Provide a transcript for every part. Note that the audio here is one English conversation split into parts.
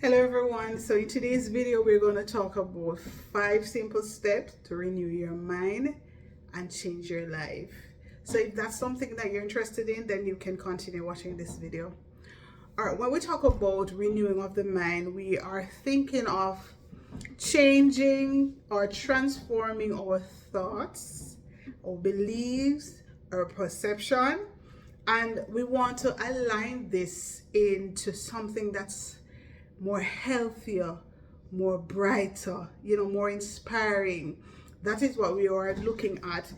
Hello everyone. So in today's video we're going to talk about 5 simple steps to renew your mind and change your life. So if that's something that you're interested in, then you can continue watching this video. Alright, when we talk about renewing of the mind, we are thinking of changing or transforming our thoughts, our beliefs, our perception, and we want to align this into something that's more healthier, more brighter, more inspiring. That is what we are looking at.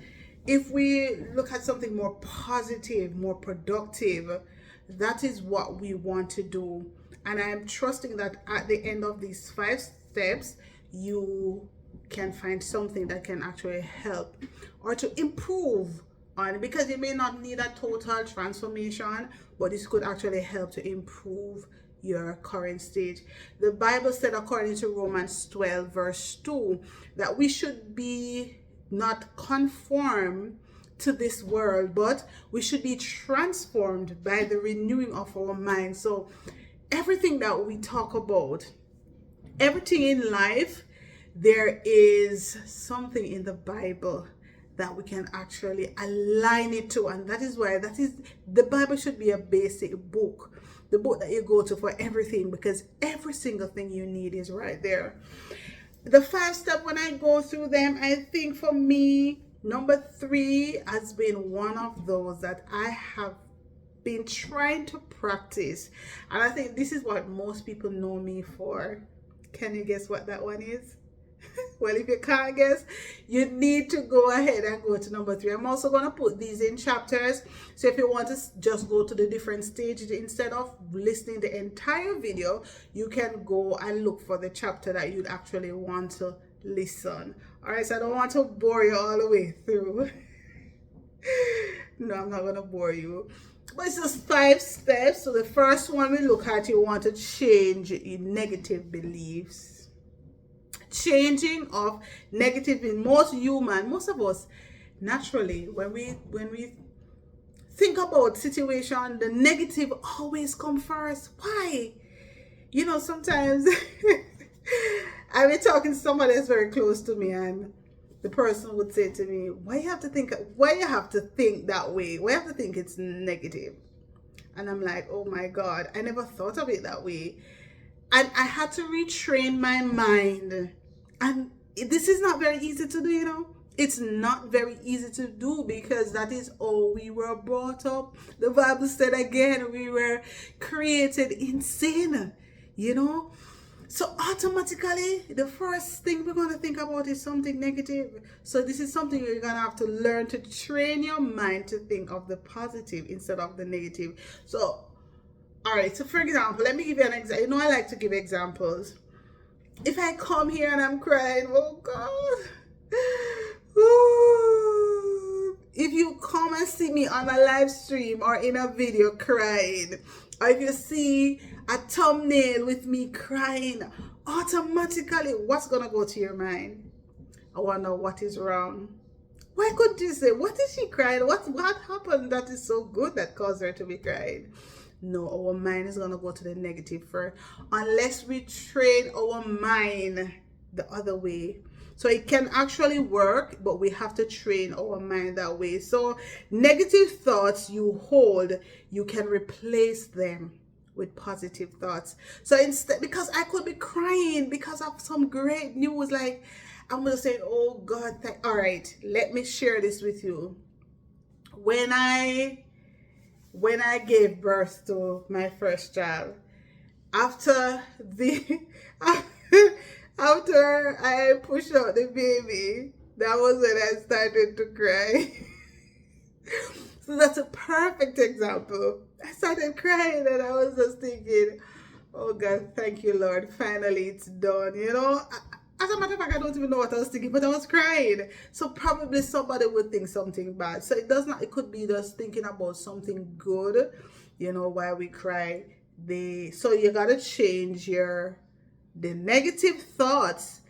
If we look at something more positive, more productive, that is what we want to do. And I am trusting that at the end of these 5 steps, you can find something that can actually help or to improve on, because you may not need a total transformation, but this could actually help to improve your current state. The Bible said, according to Romans 12 verse 2, that we should be not conformed to this world, but we should be transformed by the renewing of our mind. So everything that we talk about, everything in life, there is something in the Bible that we can actually align it to, and that is why the Bible should be a basic book, the book that you go to for everything, because every single thing you need is right there. The 5 steps, when I go through them, I think for me, number 3 has been one of those that I have been trying to practice, and I think this is what most people know me for. Can you guess what that one is? Well, if you can't guess, you need to go ahead and go to number 3. I'm also going to put these in chapters. So if you want to just go to the different stages, instead of listening the entire video, you can go and look for the chapter that you'd actually want to listen. All right, so I don't want to bore you all the way through. No, I'm not going to bore you. But it's just 5 steps. So the first one we look at, you want to change your negative beliefs. Changing of negative in most of us naturally, when we think about situation, the negative always come first. Why? Sometimes I've been talking to somebody that's very close to me, and the person would say to me, why you have to think that way? Why you have to think it's negative? And I'm like, oh my God, I never thought of it that way. And I had to retrain my mind. And this is not very easy to do, It's not very easy to do, because that is how we were brought up. The Bible said again, we were created in sin, So automatically, the first thing we're going to think about is something negative. So this is something you're going to have to learn to train your mind to think of the positive instead of the negative. So, all right. So for example, let me give you an example. I like to give examples. If I come here and I'm crying, oh God. Ooh. If you come and see me on a live stream or in a video crying, or if you see a thumbnail with me crying, automatically what's going to go to your mind? I wonder what is wrong. Why couldn't you say, what is she crying? What happened that is so good that caused her to be crying? No, our mind is going to go to the negative first, unless we train our mind the other way. So it can actually work, but we have to train our mind that way. So negative thoughts you hold, you can replace them with positive thoughts. So instead, because I could be crying because of some great news, like I'm going to say, oh God, all right, let me share this with you. When I gave birth to my first child, after after I pushed out the baby, that was when I started to cry. So that's a perfect example. I started crying and I was just thinking, oh God, thank you, Lord. Finally, it's done. As a matter of fact, I don't even know what I was thinking, but I was crying. So probably somebody would think something bad. So it could be just thinking about something good, while we cry. So you got to change the negative thoughts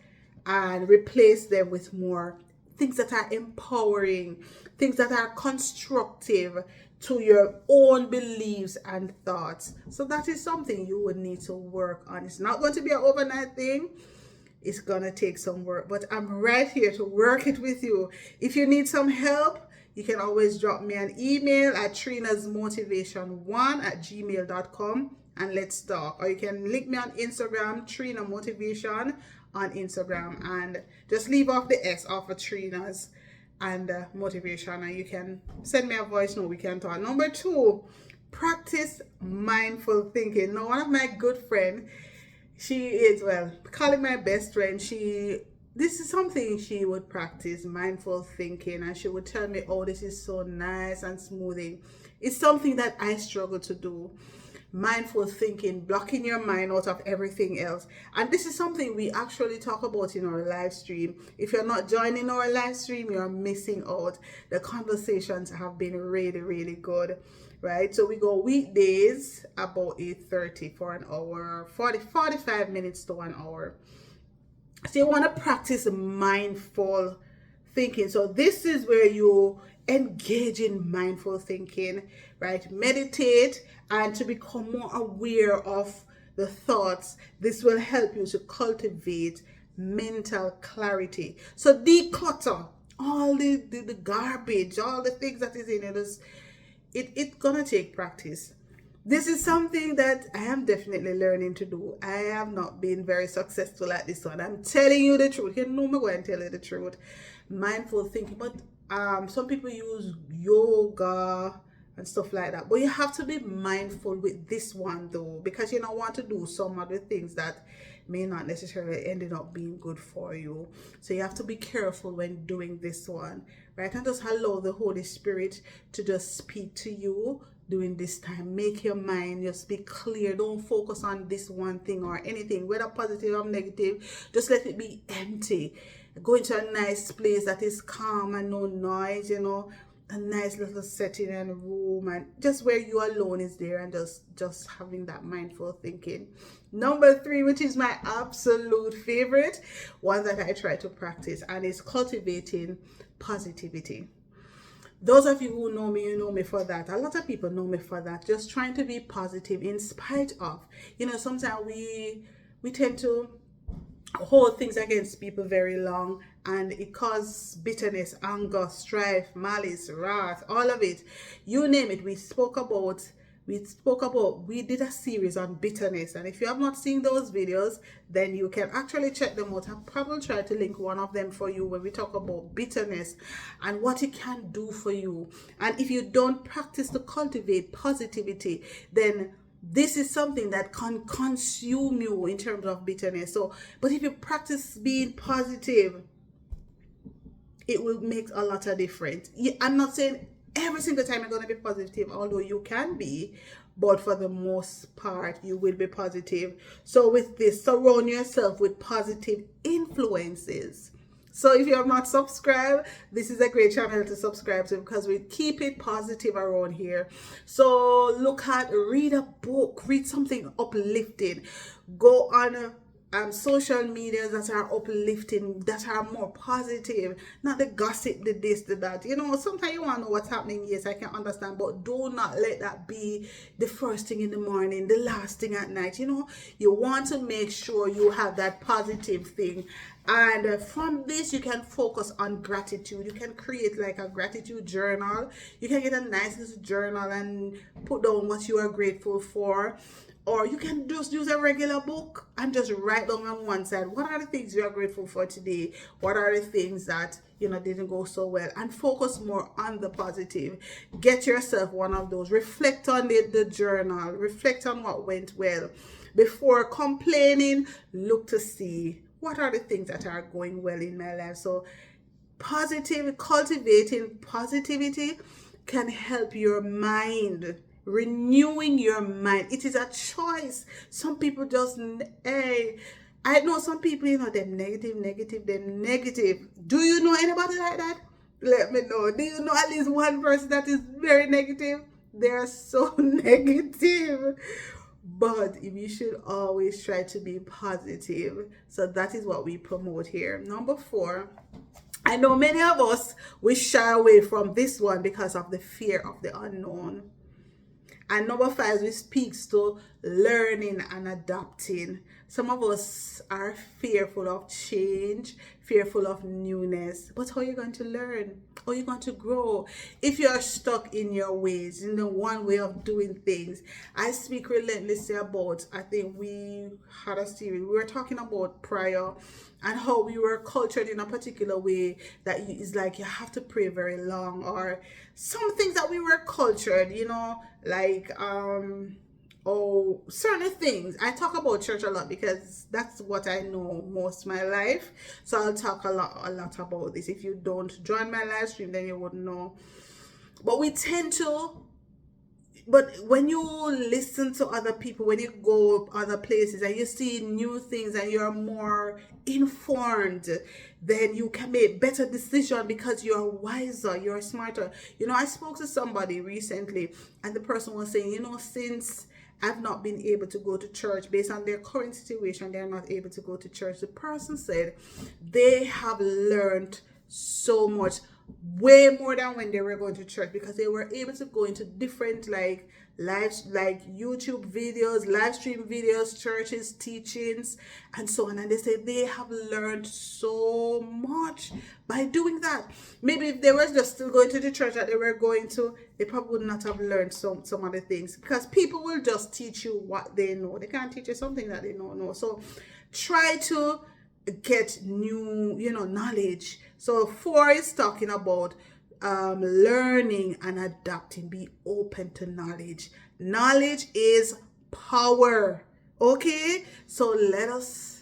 and replace them with more things that are empowering, things that are constructive, to your own beliefs and thoughts. So that is something you would need to work on. It's not going to be an overnight thing. It's gonna take some work, but I'm right here to work it with you. If you need some help, you can always drop me an email at trinasmotivation1@gmail.com and let's talk. Or you can link me on Instagram, Trina Motivation on Instagram, and just leave off the S off of Trina's and motivation, and you can send me a voice note. We can talk. Number 2, practice mindful thinking. Now, one of my good friends, she is, well, calling my best friend, this is something she would practice, mindful thinking, and she would tell me, oh, this is so nice and smoothing. It's something that I struggle to do. Mindful thinking, blocking your mind out of everything else. And this is something we actually talk about in our live stream. If you're not joining our live stream, you're missing out. The conversations have been really, really good. Right, so we go weekdays about 8:30 for an hour, 45 minutes to 1 hour. So you want to practice mindful thinking. So this is where you engage in mindful thinking, right? Meditate and to become more aware of the thoughts. This will help you to cultivate mental clarity. So declutter all the garbage, all the things that is in it. It's gonna take practice. This is something that I am definitely learning to do. I have not been very successful at this one. I'm telling you the truth. You know me going to tell you the truth. Mindful thinking, but some people use yoga and stuff like that. But you have to be mindful with this one though, because you don't want to do some other things that may not necessarily ended up being good for you. So you have to be careful when doing this one, right? And just allow the Holy Spirit to just speak to you during this time. Make your mind just be clear. Don't focus on this one thing or anything, whether positive or negative. Just let it be empty. Go into a nice place that is calm and no noise, a nice little setting and room, and just where you alone is there, and just having that mindful thinking. Number 3, which is my absolute favorite one that I try to practice, and is cultivating positivity. Those of you who know me, you know me for that. A lot of people know me for that. Just trying to be positive in spite of, sometimes we tend to hold things against people very long, and it causes bitterness, anger, strife, malice, wrath, all of it. You name it. We did a series on bitterness, and if you have not seen those videos, then you can actually check them out. I'll probably try to link one of them for you when we talk about bitterness and what it can do for you. And if you don't practice to cultivate positivity, then this is something that can consume you in terms of bitterness. But if you practice being positive, it will make a lot of difference. I'm not saying every single time you're going to be positive, although you can be, but for the most part, you will be positive. So with this, surround yourself with positive influences. So if you have not subscribed, this is a great channel to subscribe to, because we keep it positive around here. So read a book, read something uplifting, go on social medias that are uplifting, that are more positive, not the gossip, the this, the that. Sometimes you want to know what's happening. Yes, I can understand, but do not let that be the first thing in the morning, the last thing at night. You want to make sure you have that positive thing. And from this, you can focus on gratitude. You can create like a gratitude journal. You can get a nice little journal and put down what you are grateful for. Or you can just use a regular book and just write down on one side, what are the things you are grateful for today? What are the things that, didn't go so well? And focus more on the positive. Get yourself one of those. Reflect on the journal. Reflect on what went well. Before complaining, look to see what are the things that are going well in my life. So cultivating positivity can help your mind. Renewing your mind, it is a choice. Some people just, I know some people, them negative. Do you know anybody like that? Let me know. Do you know at least one person that is very negative? They are so negative. But you should always try to be positive. So that is what we promote here. Number 4, I know many of us we shy away from this one because of the fear of the unknown. And number five, which speaks to learning and adapting. Some of us are fearful of change, fearful of newness. But how are you going to learn? How are you going to grow? If you are stuck in your ways, in the one way of doing things. I speak relentlessly about, I think we had a series, we were talking about prayer and how we were cultured in a particular way that is like you have to pray very long, or some things that we were cultured, like oh, certain things. I talk about church a lot because that's what I know most of my life. So I'll talk a lot about this. If you don't join my live stream, then you wouldn't know. But we tend to, but when you listen to other people, when you go other places and you see new things and you're more informed, then you can make better decisions because you're wiser, you're smarter. I spoke to somebody recently and the person was saying, since I've not been able to go to church based on their current situation, they're not able to go to church. The person said they have learned so much, way more than when they were going to church, because they were able to go into different like YouTube videos, live stream videos, churches, teachings, and so on. And they say they have learned so much by doing that. Maybe if they were just still going to the church that they were going to, they probably would not have learned some other things, because people will just teach you what they know. They can't teach you something that they don't know. So try to get new, knowledge. So 4 is talking about learning and adapting. Be open to knowledge. Knowledge is power. Okay, so let us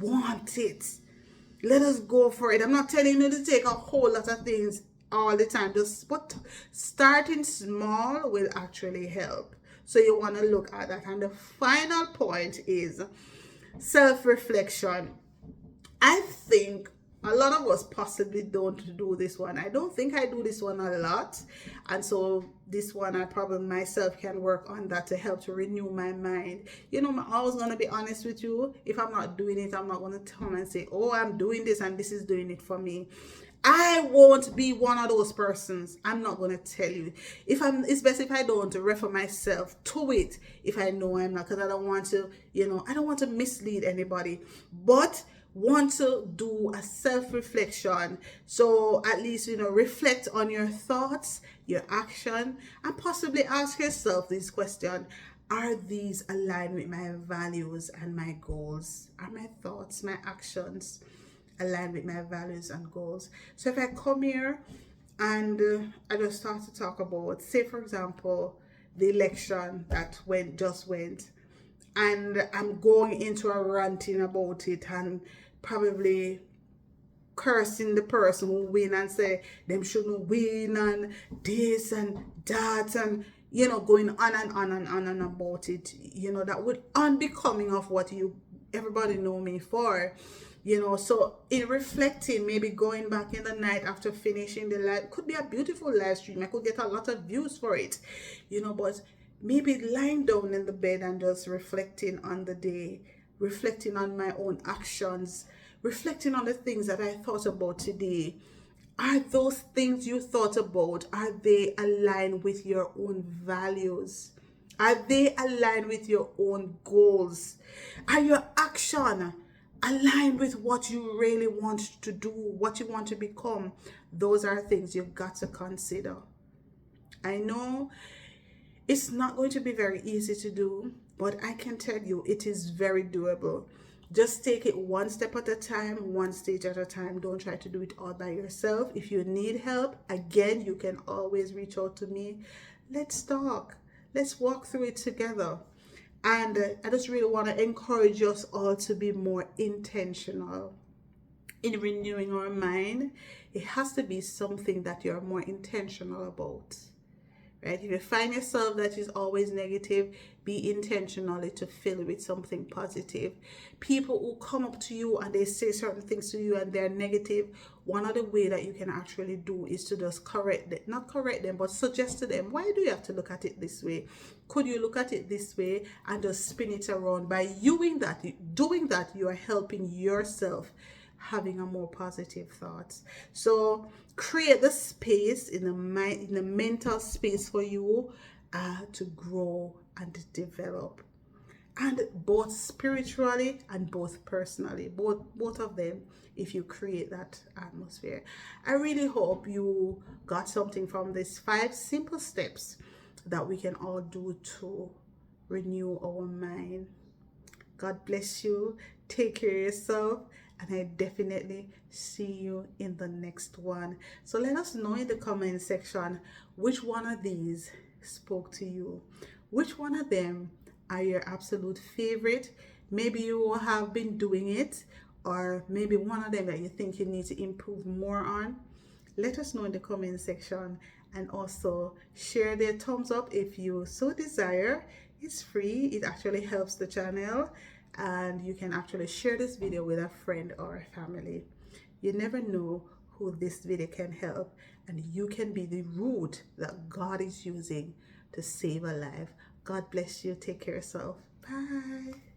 want it. Let us go for it. I'm not telling you to take a whole lot of things all the time. Just but starting small will actually help. So you want to look at that. And the final point is self-reflection. I think a lot of us possibly don't do this one. I don't think I do this one a lot. And so this one, I probably myself can work on that to help to renew my mind. I'm always going to be honest with you. If I'm not doing it, I'm not going to come and say, oh, I'm doing this and this is doing it for me. I won't be one of those persons. I'm not going to tell you. It's best if I don't refer myself to it if I know I'm not, because I don't want to, I don't want to mislead anybody. But want to do a self-reflection, so at least reflect on your thoughts, your action, and possibly ask yourself this question: are these aligned with my values and my goals? Are my thoughts, my actions aligned with my values and goals? So if I come here and I just start to talk about, say for example, the election that just went, and I'm going into a ranting about it and probably cursing the person who win and say them shouldn't win and this and that, and going on and on and on and about it, that would unbecoming of what everybody know me for. So in reflecting, maybe going back in the night after finishing the live, could be a beautiful live stream, I could get a lot of views for it, but maybe lying down in the bed and just reflecting on the day, reflecting on my own actions, reflecting on the things that I thought about today. Are those things you thought about, are they aligned with your own values? Are they aligned with your own goals? Are your action aligned with what you really want to do, what you want to become? Those are things you've got to consider. I know it's not going to be very easy to do, but I can tell you it is very doable. Just take it one step at a time, one stage at a time. Don't try to do it all by yourself. If you need help, again, you can always reach out to me. Let's talk. Let's walk through it together. And I just really want to encourage us all to be more intentional in renewing our mind. It has to be something that you're more intentional about. Right? If you find yourself that is always negative, be intentionally to fill it with something positive. People who come up to you and they say certain things to you and they're negative, one of the way that you can actually do is to just not correct them, but suggest to them, why do you have to look at it this way? Could you look at it this way? And just spin it around. By doing that, you are helping yourself having a more positive thoughts. So create the space in the mind, in the mental space for you to grow and develop, and both spiritually and both personally, both of them, if you create that atmosphere. I really hope you got something from these 5 simple steps that we can all do to renew our mind. God bless you. Take care of yourself. And I definitely see you in the next one. So let us know in the comment section which one of these spoke to you. Which one of them are your absolute favorite? Maybe you have been doing it, or maybe one of them that you think you need to improve more on. Let us know in the comment section, and also share the thumbs up if you so desire. It's free. It actually helps the channel, and you can actually share this video with a friend or a family. You never know who this video can help, and you can be the root that God is using to save a life. God bless you. Take care of yourself. Bye.